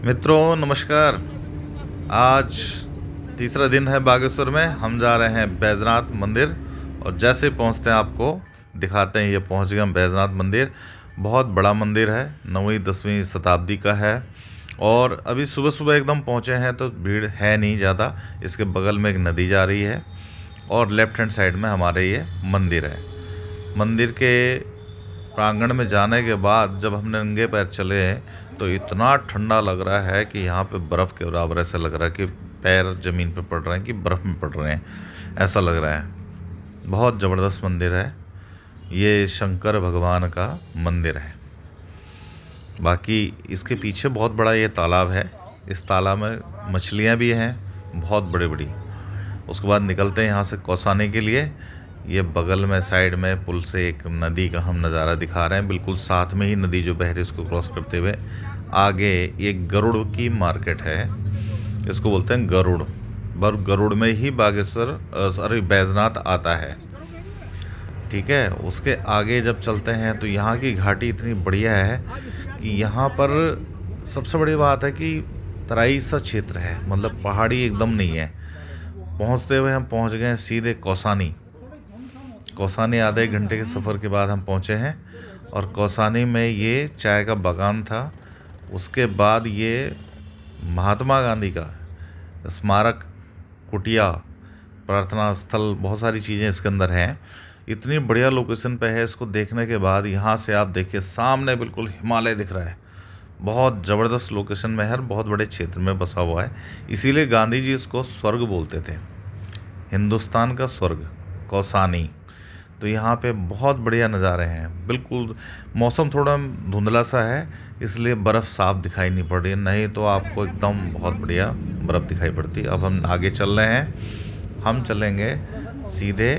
मित्रों नमस्कार। आज तीसरा दिन है बागेश्वर में। हम जा रहे हैं बैजनाथ मंदिर और जैसे ही पहुंचते हैं आपको दिखाते हैं। ये पहुंच गए हम बैजनाथ मंदिर। बहुत बड़ा मंदिर है, 9वीं 10वीं शताब्दी का है। और अभी सुबह सुबह एकदम पहुंचे हैं तो भीड़ है नहीं ज़्यादा। इसके बगल में एक नदी जा रही है और लेफ्ट हैंड साइड में हमारे ये मंदिर है। मंदिर के प्रांगण में जाने के बाद जब हमने नंगे पैर चले तो इतना ठंडा लग रहा है कि यहाँ पे बर्फ़ के बराबर ऐसा लग रहा है कि पैर ज़मीन पे पड़ रहे हैं कि बर्फ़ में पड़ रहे हैं, ऐसा लग रहा है। बहुत ज़बरदस्त मंदिर है। ये शंकर भगवान का मंदिर है। बाकी इसके पीछे बहुत बड़ा ये तालाब है। इस तालाब में मछलियाँ भी हैं, बहुत बड़ी बड़ी। उसके बाद निकलते हैं यहाँ से कौसानी के लिए। ये बगल में साइड में पुल से एक नदी का हम नज़ारा दिखा रहे हैं। बिल्कुल साथ में ही नदी जो बह रही है उसको क्रॉस करते हुए आगे एक गरुड़ की मार्केट है। इसको बोलते हैं गरुड़। गरुड़ में ही बागेश्वर सॉरी बैजनाथ आता है। ठीक है, उसके आगे जब चलते हैं तो यहाँ की घाटी इतनी बढ़िया है कि यहाँ पर सबसे बड़ी बात है कि तराई सा क्षेत्र है, मतलब पहाड़ी एकदम नहीं है। पहुँचते हुए हम पहुँच गए सीधे कौसानी। कौसानी आधे एक घंटे के सफ़र के बाद हम पहुँचे हैं। और कौसानी में ये चाय का बागान था। उसके बाद ये महात्मा गांधी का स्मारक, कुटिया, प्रार्थना स्थल, बहुत सारी चीज़ें इसके अंदर हैं। इतनी बढ़िया लोकेशन पे है। इसको देखने के बाद यहाँ से आप देखिए सामने बिल्कुल हिमालय दिख रहा है। बहुत ज़बरदस्त लोकेशन में है और बहुत बड़े क्षेत्र में बसा हुआ है। इसीलिए गांधी जी इसको स्वर्ग बोलते थे, हिंदुस्तान का स्वर्ग, कौसानी। तो यहाँ पे बहुत बढ़िया नज़ारे हैं। बिल्कुल मौसम थोड़ा धुंधला सा है, इसलिए बर्फ़ साफ दिखाई नहीं पड़ रही है, नहीं तो आपको एकदम बहुत बढ़िया बर्फ़ दिखाई पड़ती है। अब हम आगे चल रहे हैं। हम चलेंगे सीधे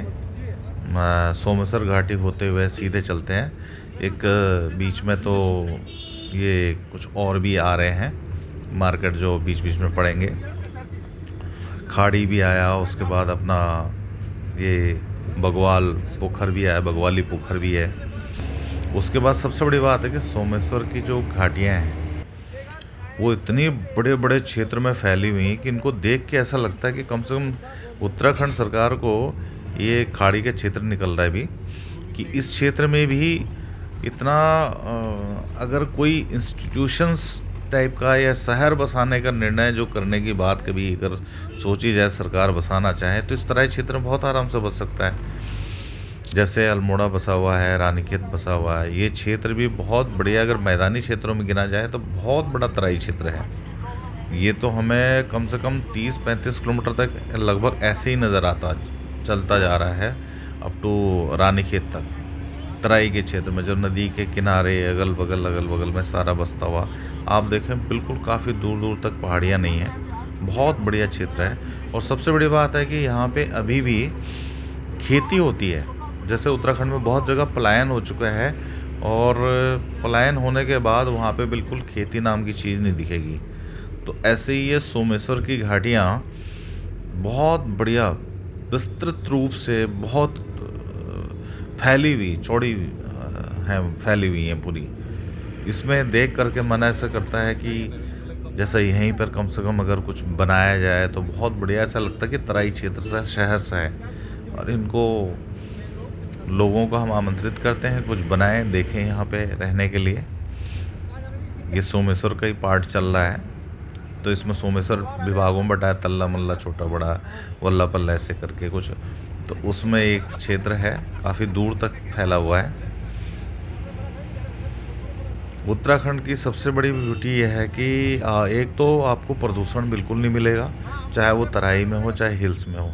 सोमेश्वर घाटी होते हुए सीधे चलते हैं। एक बीच में तो ये कुछ और भी आ रहे हैं मार्केट जो बीच बीच में पड़ेंगे। खाड़ी भी आया, उसके बाद अपना ये बगवाल पोखर भी आया, बगवाली पोखर भी है। उसके बाद सबसे बड़ी बात है कि सोमेश्वर की जो घाटियाँ हैं वो इतनी बड़े बड़े क्षेत्र में फैली हुई हैं कि इनको देख के ऐसा लगता है कि कम से कम उत्तराखंड सरकार को ये खाड़ी का क्षेत्र निकल रहा है भी कि इस क्षेत्र में भी इतना अगर कोई इंस्टीट्यूशंस टाइप का या शहर बसाने का निर्णय जो करने की बात कभी अगर सोची जाए, सरकार बसाना चाहे तो इस तरह क्षेत्र में बहुत आराम से बस सकता है। जैसे अल्मोड़ा बसा हुआ है, रानीखेत बसा हुआ है। ये क्षेत्र भी बहुत बढ़िया, अगर मैदानी क्षेत्रों में गिना जाए तो बहुत बड़ा तराई क्षेत्र है। ये तो हमें कम से कम 30-35 किलोमीटर तक लगभग ऐसे ही नज़र आता चलता जा रहा है अप टू रानीखेत तक। तराई के क्षेत्र में जो नदी के किनारे अगल बगल में सारा बसता हुआ आप देखें, बिल्कुल काफ़ी दूर दूर तक पहाड़ियाँ नहीं हैं। बहुत बढ़िया क्षेत्र है। और सबसे बड़ी बात है कि यहाँ पे अभी भी खेती होती है। जैसे उत्तराखंड में बहुत जगह पलायन हो चुका है और पलायन होने के बाद वहाँ पे बिल्कुल खेती नाम की चीज़ नहीं दिखेगी। तो ऐसे ही ये सोमेश्वर की घाटियाँ बहुत बढ़िया विस्तृत रूप से बहुत फैली हुई, चौड़ी हैं, फैली हुई हैं पूरी। इसमें देख करके मन ऐसा करता है कि जैसा यहीं पर कम से कम अगर कुछ बनाया जाए तो बहुत बढ़िया। ऐसा लगता है कि तराई क्षेत्र सा, शहर सा है। और इनको लोगों को हम आमंत्रित करते हैं कुछ बनाएं, देखें यहाँ पे रहने के लिए। ये सोमेश्वर का ही पार्ट चल रहा है तो इसमें सोमेश्वर विभागों में बटा है, तल्ला मल्ला, छोटा बड़ा, वल्ला पल्ला ऐसे करके कुछ। तो उसमें एक क्षेत्र है काफ़ी दूर तक फैला हुआ है। उत्तराखंड की सबसे बड़ी ब्यूटी यह है कि एक तो आपको प्रदूषण बिल्कुल नहीं मिलेगा, चाहे वो तराई में हो चाहे हिल्स में हो।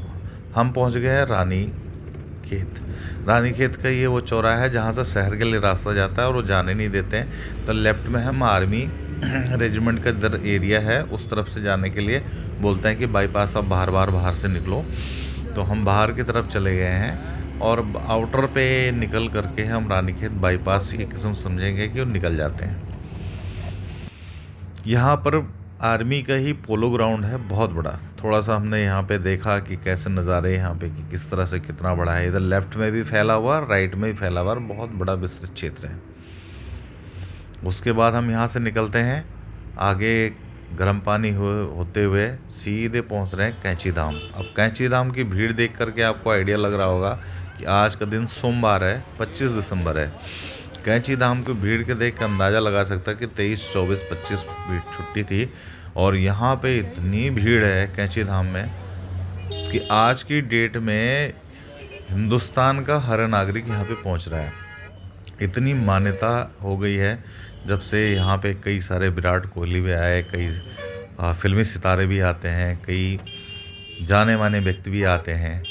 हम पहुंच गए हैं रानीखेत। रानीखेत का ये वो चौराहा है जहाँ से शहर के लिए रास्ता जाता है और वो जाने नहीं देते हैं। तो लेफ्ट में हम आर्मी रेजिमेंट का इधर एरिया है, उस तरफ से जाने के लिए बोलते हैं कि बाईपास आप बाहर से निकलो। तो हम बाहर की तरफ चले गए हैं और आउटर पे निकल करके हम रानीखेत बाईपास एक किस्म समझेंगे कि वो निकल जाते हैं। यहाँ पर आर्मी का ही पोलो ग्राउंड है, बहुत बड़ा। थोड़ा सा हमने यहाँ पे देखा कि कैसे नज़ारे यहाँ पे कि किस तरह से कितना बड़ा है। इधर लेफ्ट में भी फैला हुआ, राइट में भी फैला हुआ, बहुत बड़ा विस्तृत क्षेत्र है। उसके बाद हम यहाँ से निकलते हैं आगे गर्म पानी होते हुए सीधे पहुंच रहे हैं कैंची धाम। अब कैंची धाम की भीड़ देख करके आपको आइडिया लग रहा होगा कि आज का दिन सोमवार है, 25 दिसंबर है। कैंची धाम की भीड़ के देख कर अंदाज़ा लगा सकता है कि 23, 24, 25 छुट्टी थी और यहाँ पे इतनी भीड़ है कैंची धाम में कि आज की डेट में हिंदुस्तान का हर नागरिक यहाँ पे पहुँच रहा है। इतनी मान्यता हो गई है जब से यहाँ पे कई सारे विराट कोहली भी आए, कई फिल्मी सितारे भी आते हैं, कई जाने माने व्यक्ति भी आते हैं,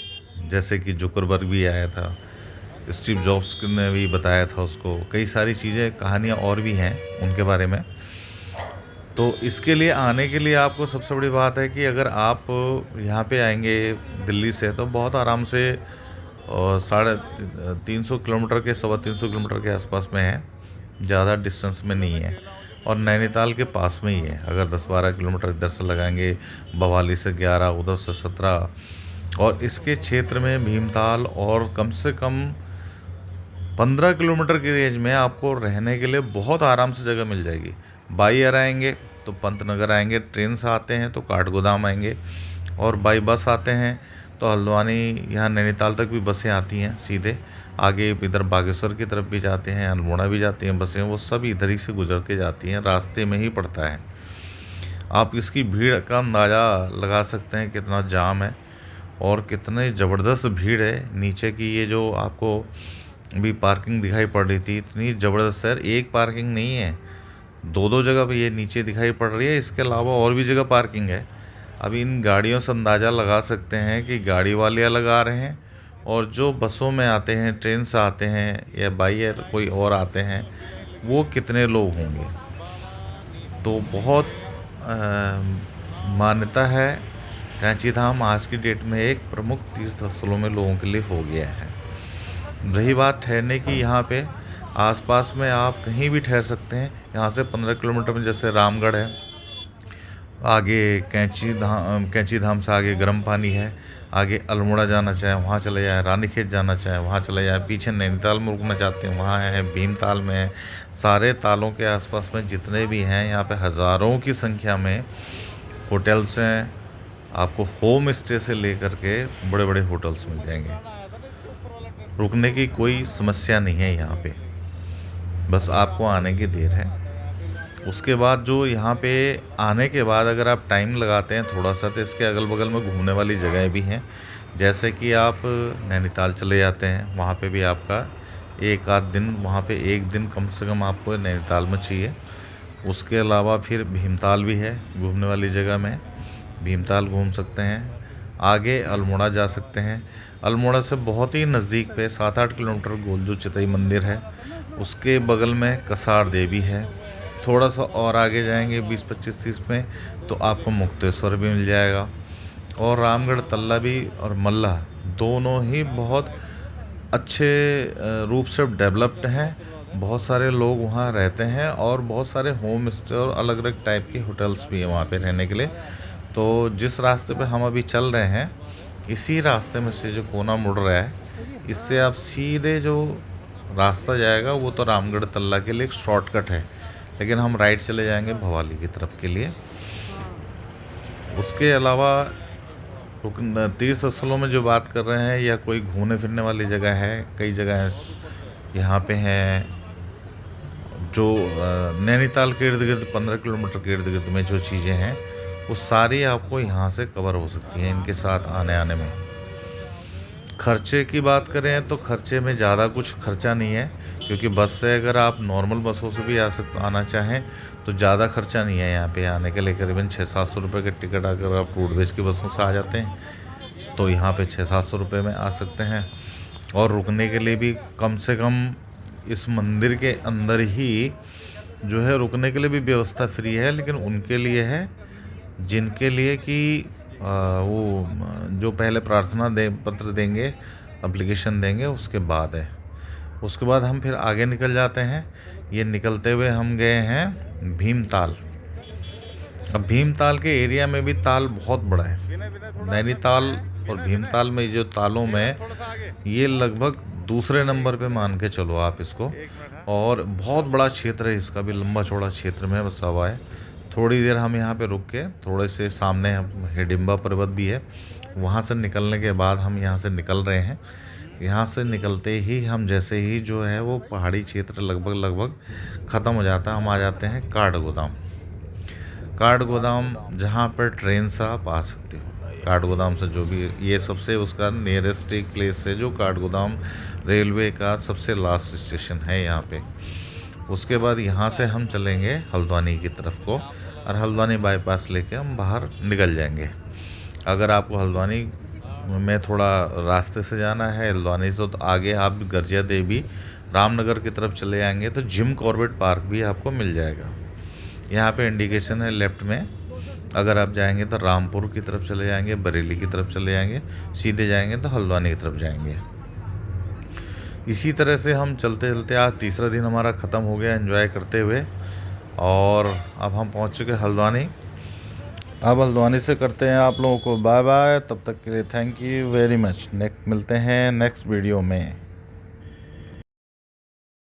जैसे कि जुकरबर्ग भी आया था, स्टीव जॉब्स ने भी बताया था उसको, कई सारी चीज़ें कहानियाँ और भी हैं उनके बारे में। तो इसके लिए आने के लिए आपको सबसे बड़ी बात है कि अगर आप यहाँ पे आएंगे दिल्ली से तो बहुत आराम से 350 किलोमीटर के 325 किलोमीटर के आसपास में है, ज़्यादा डिस्टेंस में नहीं है और नैनीताल के पास में ही है। अगर 10-12 किलोमीटर इधर से लगाएंगे, भवाली से 11, उधर से 17 और इसके क्षेत्र में भीमताल और कम से कम 15 किलोमीटर की रेंज में आपको रहने के लिए बहुत आराम से जगह मिल जाएगी। बाई एयर आएंगे तो पंतनगर आएंगे, ट्रेन से आते हैं तो काठगोदाम आएंगे और बाई बस आते हैं तो हल्द्वानी यहाँ नैनीताल तक भी बसें आती हैं सीधे। आगे इधर बागेश्वर की तरफ भी जाते हैं, अल्मोड़ा भी जाती हैं बसें, वो सब इधर ही से गुजर के जाती हैं, रास्ते में ही पड़ता है। आप इसकी भीड़ का अंदाज़ा लगा सकते हैं कितना जाम है और कितने ज़बरदस्त भीड़ है। नीचे की ये जो आपको भी पार्किंग दिखाई पड़ रही थी, इतनी ज़बरदस्त है, एक पार्किंग नहीं है, 2-2 जगह पे ये नीचे दिखाई पड़ रही है, इसके अलावा और भी जगह पार्किंग है। अब इन गाड़ियों से अंदाज़ा लगा सकते हैं कि गाड़ी वाले अलग आ रहे हैं और जो बसों में आते हैं, ट्रेन से आते हैं या बाई एयर कोई और आते हैं, वो कितने लोग होंगे। तो बहुत मान्यता है, कैंची धाम आज की डेट में एक प्रमुख तीर्थ स्थलों में लोगों के लिए हो गया है। रही बात ठहरने की, यहाँ पे आसपास में आप कहीं भी ठहर सकते हैं। यहाँ से 15 किलोमीटर में जैसे रामगढ़ है, आगे कैंची धाम से आगे गर्म पानी है, आगे अल्मोड़ा जाना चाहे वहाँ चले जाएँ, रानीखेत जाना चाहे वहाँ चले जाएँ, पीछे नैनीताल में रुकना चाहते हैं वहाँ है, भीमताल में है। सारे तालों के आसपास में जितने भी हैं यहाँ पे हज़ारों की संख्या में होटल्स हैं। आपको होम स्टे से लेकर के बड़े बड़े होटल्स मिल जाएंगे, रुकने की कोई समस्या नहीं है यहाँ पे, बस आपको आने की देर है। उसके बाद जो यहाँ पे आने के बाद अगर आप टाइम लगाते हैं थोड़ा सा तो इसके अगल बगल में घूमने वाली जगहें भी हैं। जैसे कि आप नैनीताल चले जाते हैं, वहाँ पे भी आपका एक आध दिन, वहाँ पे एक दिन कम से कम आपको नैनीताल में चाहिए। उसके अलावा फिर भीमताल भी है घूमने वाली जगह में, भीमताल घूम सकते हैं। आगे अल्मोड़ा जा सकते हैं, अल्मोड़ा से बहुत ही नज़दीक पे 7-8 किलोमीटर गोलजू चितई मंदिर है, उसके बगल में कसार देवी है। थोड़ा सा और आगे जाएंगे 20-25-30 में तो आपको मुक्तेश्वर भी मिल जाएगा और रामगढ़ तल्ला भी और मल्ला दोनों ही बहुत अच्छे रूप से डेवलप्ड हैं। बहुत सारे लोग वहाँ रहते हैं और बहुत सारे होम स्टे और अलग अलग टाइप के होटल्स भी हैं वहाँ पे रहने के लिए। तो जिस रास्ते पे हम अभी चल रहे हैं, इसी रास्ते में से जो कोना मुड़ रहा है, इससे आप सीधे जो रास्ता जाएगा वो तो रामगढ़ तल्ला के लिए एक शॉर्टकट है, लेकिन हम राइट चले जाएंगे भवाली की तरफ के लिए। उसके अलावा तीर्थ स्थलों में जो बात कर रहे हैं या कोई घूमने फिरने वाली जगह है, कई जगह यहाँ पे हैं जो नैनीताल के इर्द गिर्द 15 किलोमीटर के इर्द गिर्द में जो चीज़ें हैं वो सारी आपको यहाँ से कवर हो सकती हैं इनके साथ आने में। खर्चे की बात करें तो खर्चे में ज़्यादा कुछ खर्चा नहीं है, क्योंकि बस से अगर आप नॉर्मल बसों से भी आना चाहें तो ज़्यादा खर्चा नहीं है। यहाँ पे आने के लिए करीबन 600-700 रुपये का टिकट, अगर आप रोडवेज की बसों से आ जाते हैं तो यहाँ पे 600-700 रुपये में आ सकते हैं। और रुकने के लिए भी कम से कम इस मंदिर के अंदर ही जो है रुकने के लिए भी व्यवस्था फ्री है, लेकिन उनके लिए है जिनके लिए कि वो जो पहले प्रार्थना पत्र देंगे, एप्लीकेशन देंगे, उसके बाद है। उसके बाद हम फिर आगे निकल जाते हैं। ये निकलते हुए हम गए हैं भीमताल। अब भीमताल के एरिया में भी ताल बहुत बड़ा है। नैनीताल और भीमताल में जो तालों में ये लगभग दूसरे नंबर पे मान के चलो आप इसको, और बहुत बड़ा क्षेत्र है इसका भी, लंबा चौड़ा क्षेत्र में बसा हुआ है। थोड़ी देर हम यहाँ पे रुक के थोड़े से सामने हिडिंबा पर्वत भी है, वहाँ से निकलने के बाद हम यहाँ से निकल रहे हैं। यहाँ से निकलते ही हम जैसे ही जो है वो पहाड़ी क्षेत्र लगभग ख़त्म हो जाता है, हम आ जाते हैं काठगोदाम। काठगोदाम जहाँ पर ट्रेन से आप आ सकते हो। काठगोदाम से जो भी ये सबसे उसका नियरेस्ट एक प्लेस है जो काठगोदाम रेलवे का सबसे लास्ट स्टेशन है यहाँ पे। उसके बाद यहाँ से हम चलेंगे हल्द्वानी की तरफ को और हल्द्वानी बाईपास लेके हम बाहर निकल जाएंगे। अगर आपको हल्द्वानी में थोड़ा रास्ते से जाना है हल्द्वानी से तो आगे आप गर्जिया देवी रामनगर की तरफ चले आएंगे तो जिम कॉर्बेट पार्क भी आपको मिल जाएगा। यहाँ पे इंडिकेशन है लेफ़्ट में। अगर आप जाएंगे तो रामपुर की तरफ चले जाएंगे, बरेली की तरफ चले जाएंगे, सीधे जाएंगे तो हल्द्वानी की तरफ जाएंगे। इसी तरह से हम चलते चलते आज तीसरा दिन हमारा ख़त्म हो गया एंजॉय करते हुए, और अब हम पहुँच चुके हल्द्वानी। अब हल्द्वानी से करते हैं आप लोगों को बाय बाय। तब तक के लिए thank you very much. Next मिलते हैं नेक्स्ट वीडियो में।